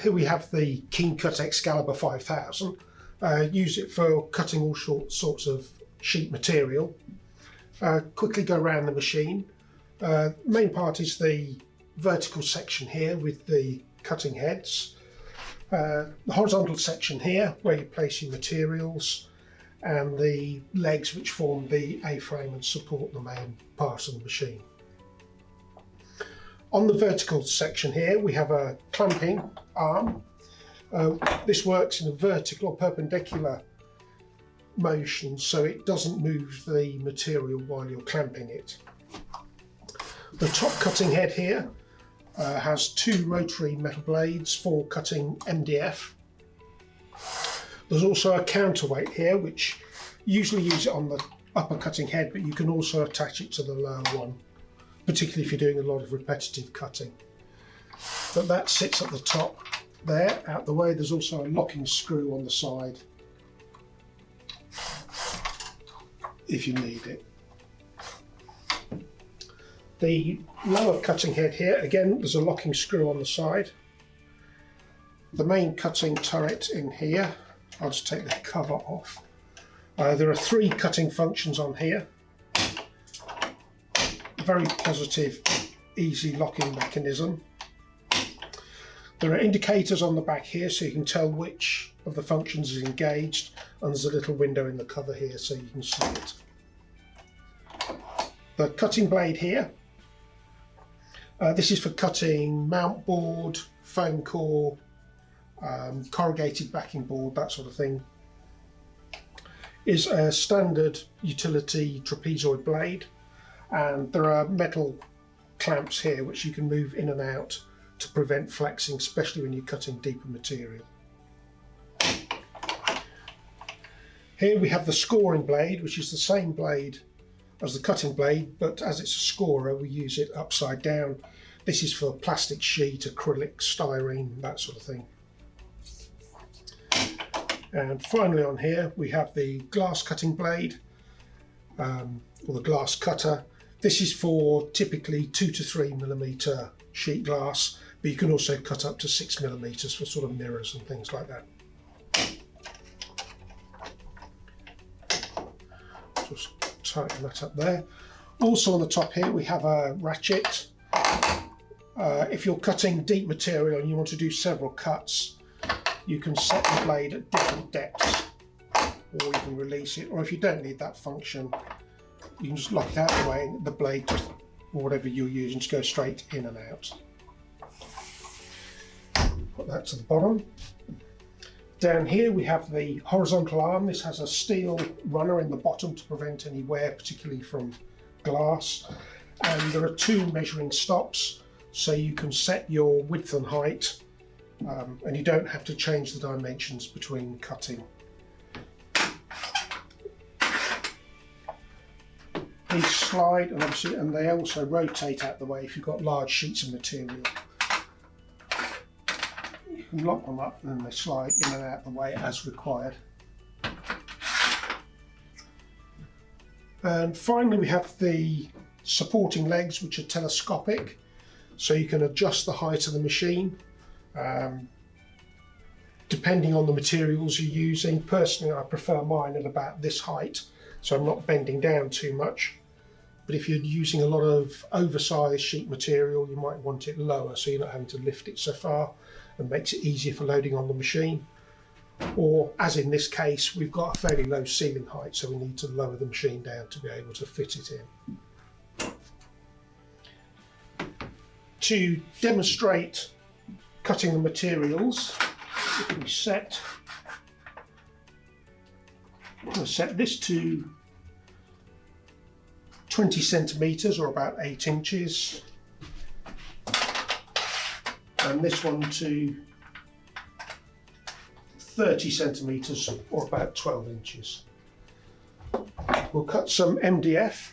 here we have the Keencut Excalibur 5000. Use it for cutting all sorts of sheet material. Quickly go around the machine. Main part is the vertical section here with the cutting heads. The horizontal section here where you place your materials, and the legs which form the A-frame and support the main part of the machine. On the vertical section here we have a clamping arm. This works in a vertical or perpendicular motion so it doesn't move the material while you're clamping it. The top cutting head here has two rotary metal blades for cutting MDF. There's also a counterweight here which usually use it on the upper cutting head, but you can also attach it to the lower one, particularly if you're doing a lot of repetitive cutting. But that sits at the top there, out the way. There's also a locking screw on the side if you need it. The lower cutting head here, again, there's a locking screw on the side. The main cutting turret in here, I'll just take the cover off. There are three cutting functions on here. Very positive, easy locking mechanism. There are indicators on the back here so you can tell which of the functions is engaged, and there's a little window in the cover here so you can see it. The cutting blade here, this is for cutting mount board, foam core, corrugated backing board, that sort of thing. Is a standard utility trapezoid blade, and there are metal clamps here which you can move in and out to prevent flexing, especially when you're cutting deeper material. Here we have the scoring blade, which is the same blade as the cutting blade, but as it's a scorer we use it upside down. This is for plastic sheet, acrylic, styrene, that sort of thing. And finally on here we have the glass cutting blade, or the glass cutter. This is for typically 2 to 3 millimeter sheet glass, but you can also cut up to 6 millimeters for sort of mirrors and things like that. Just tighten that up there. Also on the top here we have a ratchet. If you're cutting deep material and you want to do several cuts, you can set the blade at different depths, or you can release it, or if you don't need that function you can just lock it out of the way and the blade, just, or whatever you're using, to go straight in and out. Put that to the bottom. Down here we have the horizontal arm. This has a steel runner in the bottom to prevent any wear, particularly from glass, and there are two measuring stops so you can set your width and height. And you don't have to change the dimensions between cutting. These slide, and obviously, and they also rotate out the way if you've got large sheets of material. You can lock them up and then they slide in and out the way as required. And finally we have the supporting legs, which are telescopic, so you can adjust the height of the machine depending on the materials you're using. Personally, I prefer mine at about this height, so I'm not bending down too much. But if you're using a lot of oversized sheet material, you might want it lower so you're not having to lift it so far, and makes it easier for loading on the machine. Or, as in this case, we've got a fairly low ceiling height, so we need to lower the machine down to be able to fit it in. To demonstrate cutting the materials, if we set this to 20 centimeters or about 8 inches, and this one to 30 centimeters or about 12 inches. We'll cut some MDF.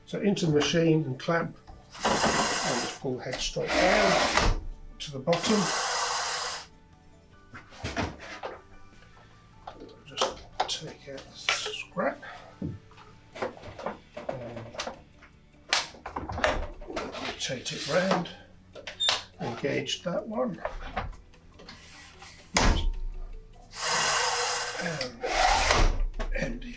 So into the machine and clamp, and just pull the head straight down to the bottom. take out the scrap. Rotate it round, engage that one, and empty it.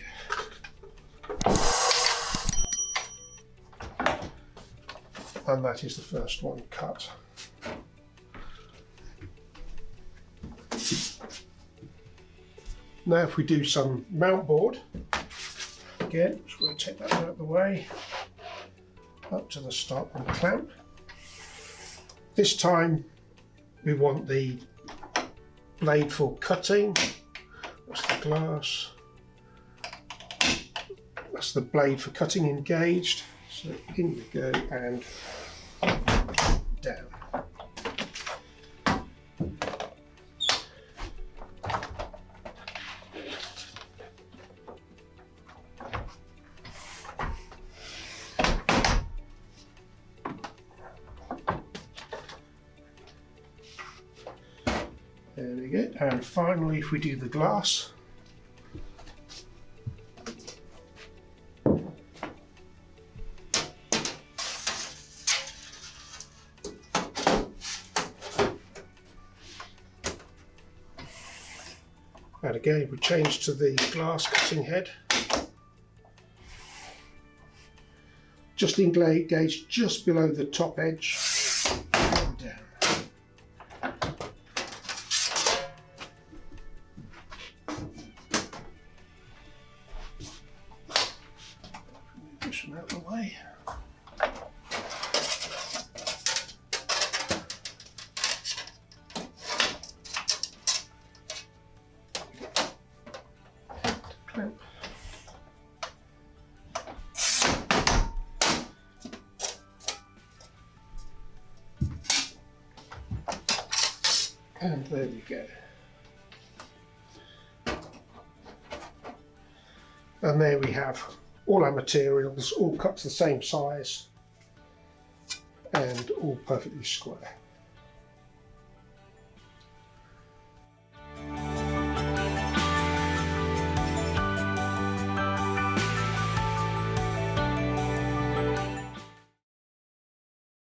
And that is the first one cut. Now if we do some mount board, again, just rotate that out of the way, up to the stop and clamp. This time we want the blade for cutting. That's the glass. That's the blade for cutting engaged. So in we go and down. There we go, and finally if we do the glass, and again we change to the glass cutting head, just engage just below the top edge and down. Out of the way. Clamp. And there we go. And there we have all our materials, all cut to the same size and all perfectly square.